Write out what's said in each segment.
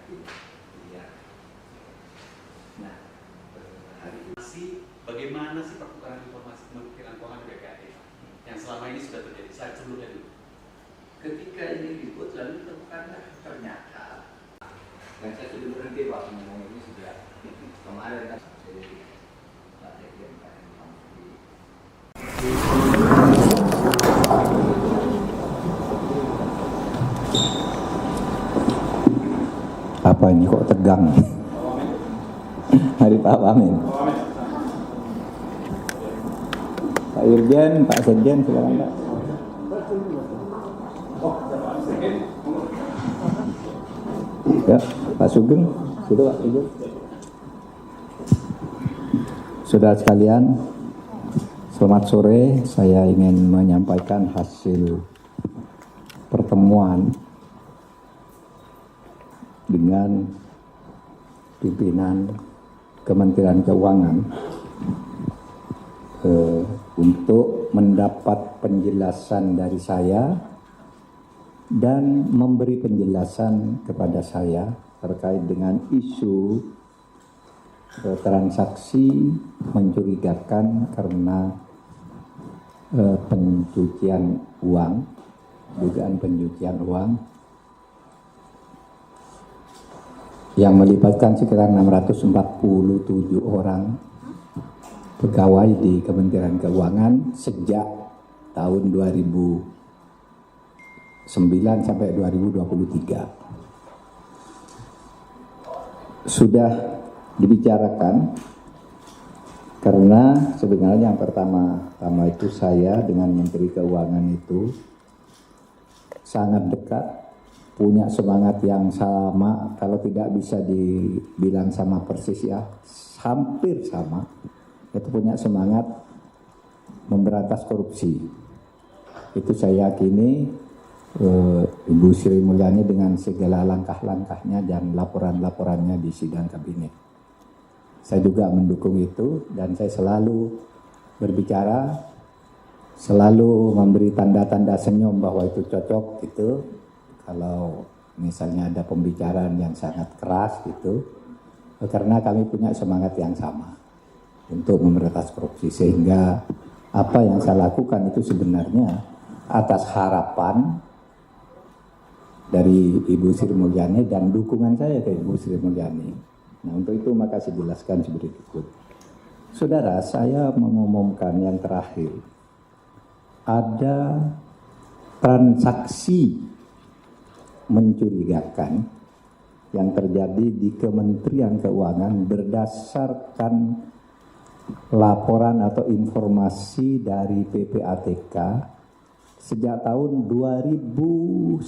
Ya. Nah, hari ini bagaimana sih pertukaran informasi Kementerian Keuangan BPAT yang selama ini sudah terjadi? Saya sebelumnya dulu. Ketika ini ribut lalu ditemukanlah ternyata, dan saya sudah berhenti waktu ngomong ini sudah kemarin kan saya apa ini kok tegang? Hari Pak Wamen. Pak Irjen, Pak Sekjen, silakan Pak. Ya, Pak Sugeng, sudah Pak Sugeng. Saudara sekalian, selamat sore. Saya ingin menyampaikan hasil pertemuan dengan pimpinan Kementerian Keuangan untuk mendapat penjelasan dari saya dan memberi penjelasan kepada saya terkait dengan isu transaksi mencurigakan karena pencucian uang, dugaan pencucian uang yang melibatkan sekitar 647 orang pegawai di Kementerian Keuangan sejak tahun 2009 sampai 2023. Sudah dibicarakan karena sebenarnya yang pertama itu saya dengan Menteri Keuangan itu sangat dekat, punya semangat yang sama, kalau tidak bisa dibilang sama persis ya, hampir sama. Itu punya semangat memberantas korupsi. Itu saya yakini Ibu Sri Mulyani dengan segala langkah-langkahnya dan laporan-laporannya di sidang kabinet. Saya juga mendukung itu dan saya selalu berbicara, selalu memberi tanda-tanda senyum bahwa itu cocok gitu. Kalau misalnya ada pembicaraan yang sangat keras gitu, karena kami punya semangat yang sama untuk memberantas korupsi, sehingga apa yang saya lakukan itu sebenarnya atas harapan dari Ibu Sri Mulyani dan dukungan saya ke Ibu Sri Mulyani. Nah, untuk itu maka saya jelaskan seperti berikut. Saudara, saya mengumumkan yang terakhir, ada transaksi mencurigakan yang terjadi di Kementerian Keuangan berdasarkan laporan atau informasi dari PPATK sejak tahun 2009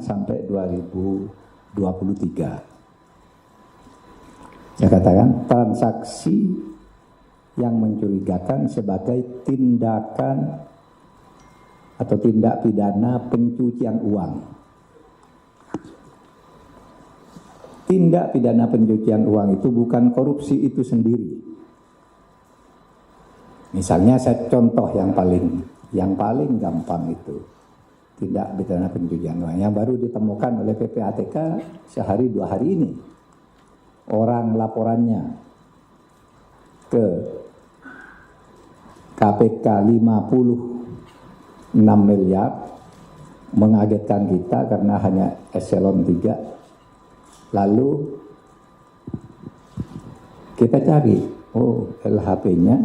sampai 2023. Saya katakan transaksi yang mencurigakan sebagai tindakan atau tindak pidana pencucian uang. Tindak pidana pencucian uang itu bukan korupsi itu sendiri. Misalnya saya contoh yang paling gampang itu tindak pidana pencucian uang yang baru ditemukan oleh PPATK sehari 2 hari ini. Orang laporannya ke KPK 56 miliar, mengagetkan kita karena hanya eselon 3. Lalu kita cari, oh LHP-nya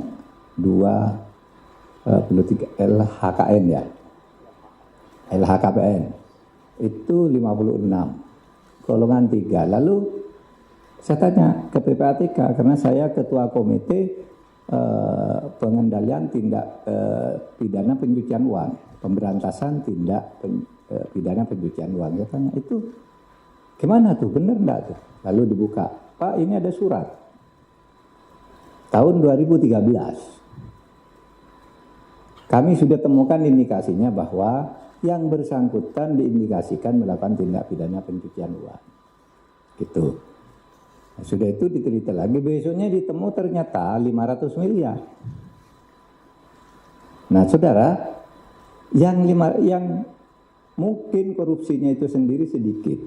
23 LHKN ya, LHKPN itu 56, golongan 3. Lalu saya tanya ke PPATK karena saya ketua komite pengendalian tindak pidana pencucian uang, pemberantasan tindak pidana pencucian uang. Saya tanya itu gimana tuh, benar enggak tuh? Lalu dibuka, Pak ini ada surat tahun 2013. Kami sudah temukan indikasinya bahwa yang bersangkutan diindikasikan melakukan tindak pidana pencucian uang. Gitu. Nah, sudah itu diteliti lagi, besoknya ditemu ternyata 500 miliar. Nah saudara, yang mungkin korupsinya itu sendiri sedikit.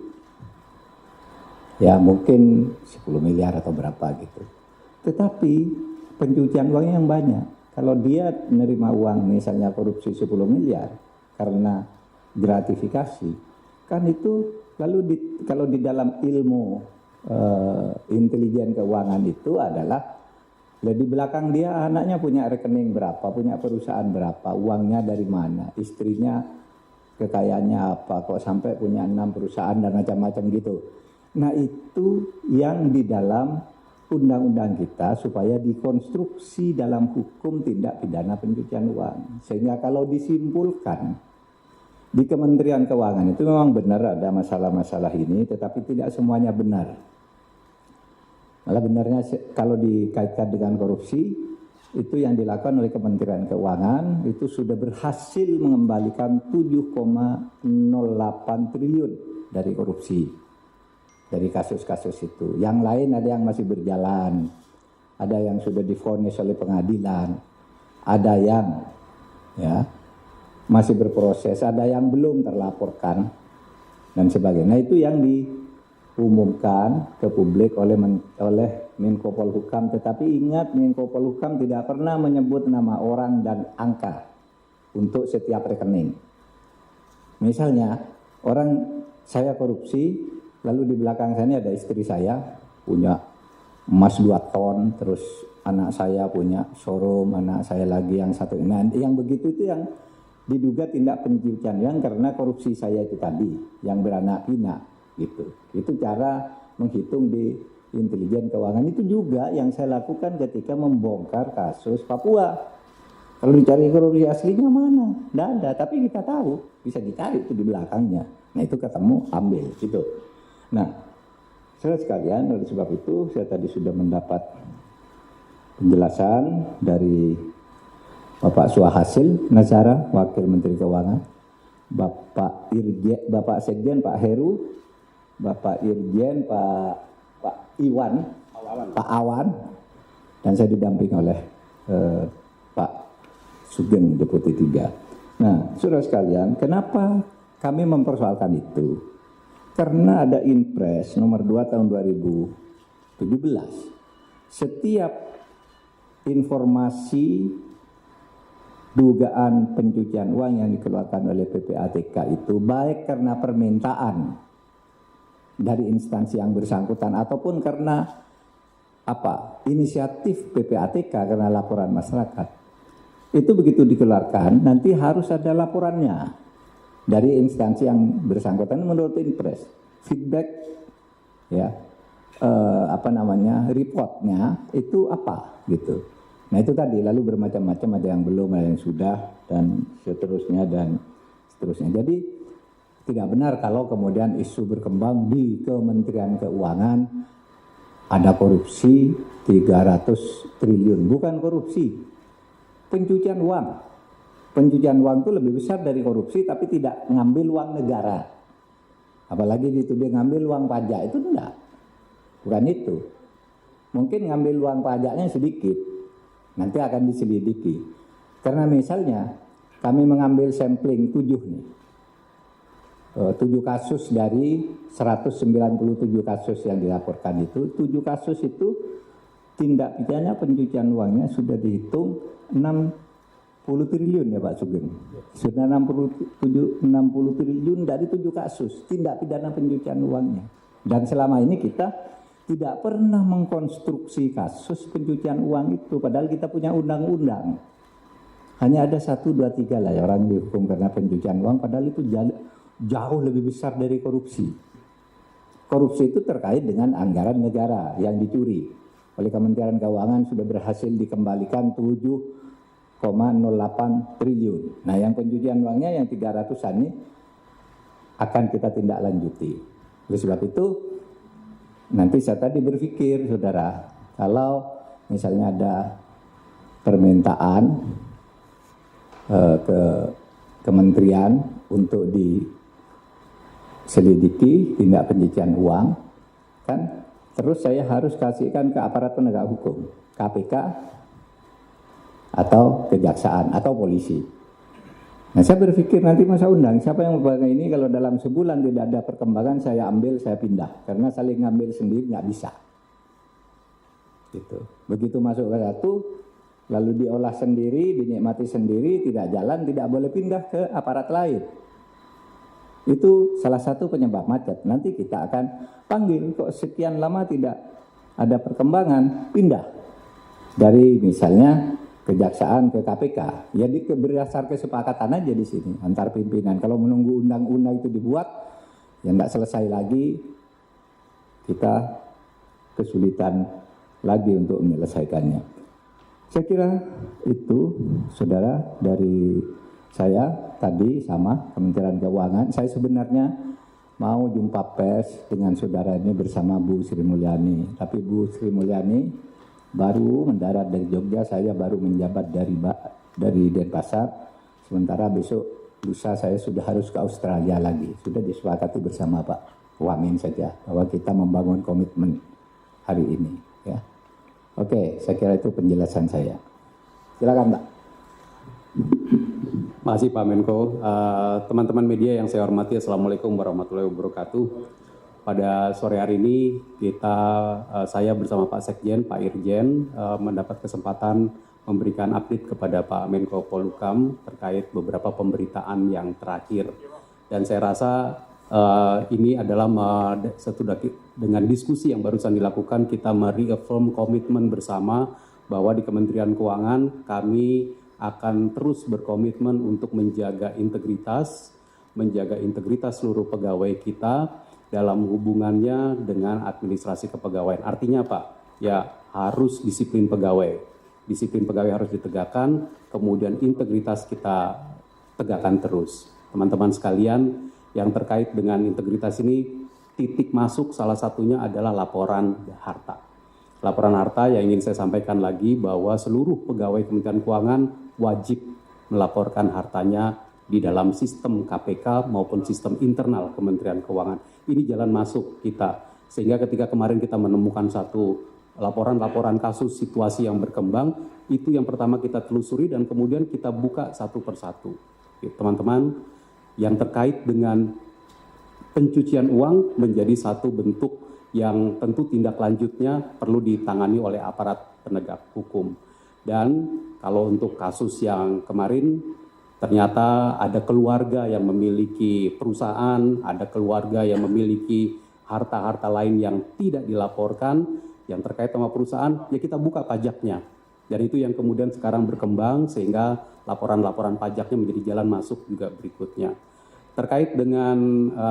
Ya mungkin 10 miliar atau berapa gitu. Tetapi pencucian uangnya yang banyak. Kalau dia menerima uang misalnya korupsi 10 miliar karena gratifikasi, kan itu lalu kalau di dalam ilmu intelijen keuangan itu adalah di belakang dia anaknya punya rekening berapa, punya perusahaan berapa, uangnya dari mana, istrinya kekayaannya apa, kok sampai punya 6 perusahaan dan macam-macam gitu. Nah itu yang di dalam undang-undang kita supaya dikonstruksi dalam hukum tindak pidana pencucian uang. Sehingga kalau disimpulkan di Kementerian Keuangan itu memang benar ada masalah-masalah ini, tetapi tidak semuanya benar. Malah benarnya kalau dikaitkan dengan korupsi, itu yang dilakukan oleh Kementerian Keuangan itu sudah berhasil mengembalikan 7,08 triliun dari korupsi, dari kasus-kasus itu. Yang lain ada yang masih berjalan, ada yang sudah divonis oleh pengadilan, ada yang ya masih berproses, ada yang belum terlaporkan dan sebagainya. Nah itu yang diumumkan ke publik oleh Menko Polhukam, tetapi ingat Menko Polhukam tidak pernah menyebut nama orang dan angka untuk setiap rekening. Misalnya saya korupsi, lalu di belakang saya ada istri saya punya emas 2 ton, terus anak saya punya showroom, anak saya lagi yang satu. Nah, yang begitu itu yang diduga tindak pencucian uang karena korupsi saya itu tadi, yang beranak pinak gitu. Itu cara menghitung di intelijen keuangan. Itu juga yang saya lakukan ketika membongkar kasus Papua. Kalau dicari korupsi aslinya mana? Tidak ada, tapi kita tahu, bisa dicari itu di belakangnya. Nah itu ketemu, ambil gitu. Nah, saudara sekalian, oleh sebab itu saya tadi sudah mendapat penjelasan dari Bapak Suhasil Nazara, Wakil Menteri Keuangan, Bapak Sekjen Pak Heru, Bapak Irjen Pak Iwan, Pak Awan, dan saya didampingi oleh Pak Sugeng Deputi 3. Nah, saudara sekalian, kenapa kami mempersoalkan itu? Karena ada Inpres nomor 2 tahun 2017. Setiap informasi dugaan pencucian uang yang dikeluarkan oleh PPATK itu baik karena permintaan dari instansi yang bersangkutan ataupun karena inisiatif PPATK karena laporan masyarakat. Itu begitu dikeluarkan nanti harus ada laporannya dari instansi yang bersangkutan menurut Inpres. Feedback ya reportnya itu apa gitu. Nah itu tadi, lalu bermacam-macam, ada yang belum, ada yang sudah, dan seterusnya. Jadi tidak benar kalau kemudian isu berkembang di Kementerian Keuangan ada korupsi 300 triliun. Bukan korupsi, pencucian uang. Pencucian uang itu lebih besar dari korupsi, tapi tidak ngambil uang negara. Apalagi dituduh ngambil uang pajak, itu enggak. Bukan itu. Mungkin ngambil uang pajaknya sedikit, nanti akan diselidiki. Karena misalnya kami mengambil sampling 7 kasus dari 197 kasus yang dilaporkan itu. 7 kasus itu tindak pidana pencucian uangnya sudah dihitung 60 triliun ya Pak Sugeng. Sudah 60 triliun dari 7 kasus tindak pidana pencucian uangnya. Dan selama ini kita tidak pernah mengkonstruksi kasus pencucian uang itu, padahal kita punya undang-undang. Hanya ada 1, 2, 3 lah ya orang dihukum karena pencucian uang, padahal itu jauh lebih besar dari korupsi. Korupsi itu terkait dengan anggaran negara yang dicuri. Oleh Kementerian Keuangan sudah berhasil dikembalikan 7,08 triliun. Nah yang pencucian uangnya yang 300-an ini akan kita tindak lanjuti. Oleh sebab itu, nanti saya tadi berpikir, saudara, kalau misalnya ada permintaan ke kementerian untuk diselidiki tindak pencucian uang, kan terus saya harus kasihkan ke aparat penegak hukum, KPK atau kejaksaan atau polisi. Nah saya berpikir nanti masa undang siapa yang memegang ini, kalau dalam sebulan tidak ada perkembangan saya ambil, saya pindah, karena saling ngambil sendiri nggak bisa. Gitu. Begitu masuk ke satu, lalu diolah sendiri, dinikmati sendiri, tidak jalan, tidak boleh pindah ke aparat lain. Itu salah satu penyebab macet. Nanti kita akan panggil, kok sekian lama tidak ada perkembangan, pindah. Dari misalnya kejaksaan ke KPK, jadi berdasar kesepakatan aja di sini antar pimpinan. Kalau menunggu undang-undang itu dibuat, ya tidak selesai lagi, kita kesulitan lagi untuk menyelesaikannya. Saya kira itu, saudara, dari saya tadi sama Kementerian Keuangan. Saya sebenarnya mau jumpa pers dengan saudara ini bersama Bu Sri Mulyani, tapi Bu Sri Mulyani baru mendarat dari Jogja, saya baru menjabat dari Denpasar. Sementara besok lusa saya sudah harus ke Australia lagi. Sudah disepakati bersama Pak Wamen saja bahwa kita membangun komitmen hari ini. Ya. Oke, saya kira itu penjelasan saya. Silakan Pak. Makasih Pak Menko. Teman-teman media yang saya hormati, Assalamualaikum warahmatullahi wabarakatuh. Pada sore hari ini saya bersama Pak Sekjen, Pak Irjen mendapat kesempatan memberikan update kepada Pak Menko Polhukam terkait beberapa pemberitaan yang terakhir. Dan saya rasa ini adalah dengan diskusi yang barusan dilakukan, kita mereaffirm komitmen bersama bahwa di Kementerian Keuangan kami akan terus berkomitmen untuk menjaga integritas seluruh pegawai kita dalam hubungannya dengan administrasi kepegawaian. Artinya Pak, ya harus disiplin pegawai. Disiplin pegawai harus ditegakkan, kemudian integritas kita tegakkan terus. Teman-teman sekalian, yang terkait dengan integritas ini, titik masuk salah satunya adalah laporan harta. Laporan harta yang ingin saya sampaikan lagi bahwa seluruh pegawai Kementerian Keuangan wajib melaporkan hartanya di dalam sistem KPK maupun sistem internal Kementerian Keuangan. Ini jalan masuk kita. Sehingga ketika kemarin kita menemukan satu laporan-laporan kasus situasi yang berkembang, itu yang pertama kita telusuri dan kemudian kita buka satu persatu. Teman-teman, yang terkait dengan pencucian uang menjadi satu bentuk yang tentu tindak lanjutnya perlu ditangani oleh aparat penegak hukum. Dan kalau untuk kasus yang kemarin, ternyata ada keluarga yang memiliki perusahaan, ada keluarga yang memiliki harta-harta lain yang tidak dilaporkan, yang terkait sama perusahaan, ya kita buka pajaknya. Dan itu yang kemudian sekarang berkembang sehingga laporan-laporan pajaknya menjadi jalan masuk juga berikutnya. Terkait dengan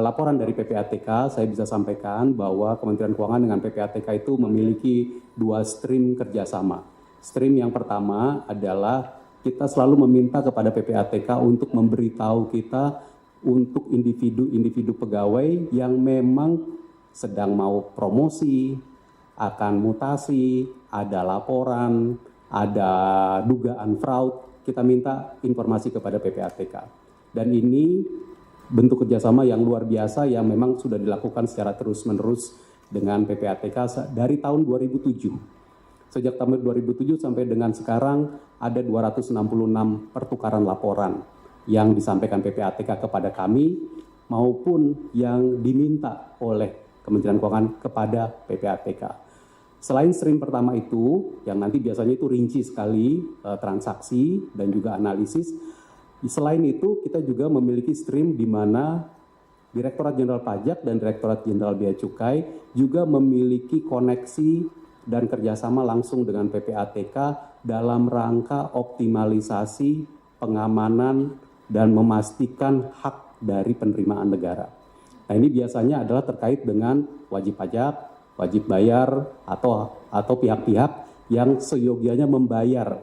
laporan dari PPATK, saya bisa sampaikan bahwa Kementerian Keuangan dengan PPATK itu memiliki 2 stream kerjasama. Stream yang pertama adalah kita selalu meminta kepada PPATK untuk memberitahu kita untuk individu-individu pegawai yang memang sedang mau promosi, akan mutasi, ada laporan, ada dugaan fraud, kita minta informasi kepada PPATK. Dan ini bentuk kerjasama yang luar biasa yang memang sudah dilakukan secara terus-menerus dengan PPATK dari tahun 2007. Sejak tahun 2007 sampai dengan sekarang ada 266 pertukaran laporan yang disampaikan PPATK kepada kami maupun yang diminta oleh Kementerian Keuangan kepada PPATK. Selain stream pertama itu, yang nanti biasanya itu rinci sekali transaksi dan juga analisis, selain itu kita juga memiliki stream di mana Direktorat Jenderal Pajak dan Direktorat Jenderal Bea Cukai juga memiliki koneksi dan kerjasama langsung dengan PPATK dalam rangka optimalisasi pengamanan dan memastikan hak dari penerimaan negara. Nah ini biasanya adalah terkait dengan wajib pajak, wajib bayar, atau pihak-pihak yang seyogianya membayar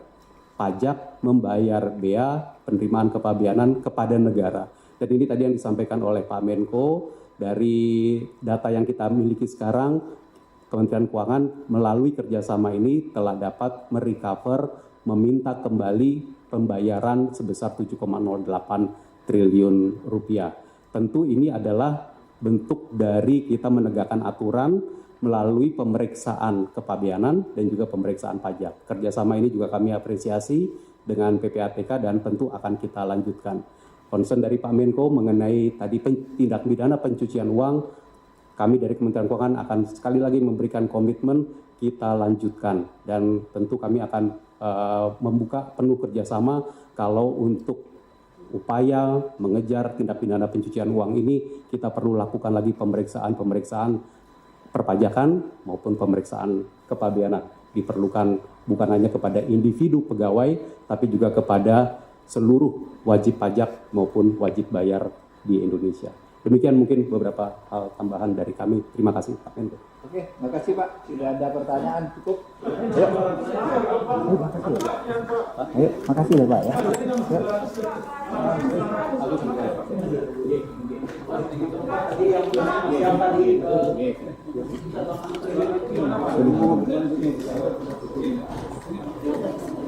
pajak, membayar bea, penerimaan kepabeanan kepada negara. Dan ini tadi yang disampaikan oleh Pak Menko, dari data yang kita miliki sekarang, Kementerian Keuangan melalui kerjasama ini telah dapat merecover, meminta kembali pembayaran sebesar 7,08 triliun rupiah. Tentu ini adalah bentuk dari kita menegakkan aturan melalui pemeriksaan kepabeanan dan juga pemeriksaan pajak. Kerjasama ini juga kami apresiasi dengan PPATK dan tentu akan kita lanjutkan. concern dari Pak Menko mengenai tadi tindak pidana pencucian uang, kami dari Kementerian Keuangan akan sekali lagi memberikan komitmen kita lanjutkan, dan tentu kami akan membuka penuh kerjasama kalau untuk upaya mengejar tindak pidana pencucian uang ini kita perlu lakukan lagi pemeriksaan perpajakan maupun pemeriksaan kepabeanan. Diperlukan bukan hanya kepada individu pegawai, tapi juga kepada seluruh wajib pajak maupun wajib bayar di Indonesia. Demikian mungkin beberapa hal tambahan dari kami. Terima kasih Pak Menko. Oke, makasih Pak. Tidak ada pertanyaan, cukup. Ayo. Ayo, makasih ya Pak ya. Ayo.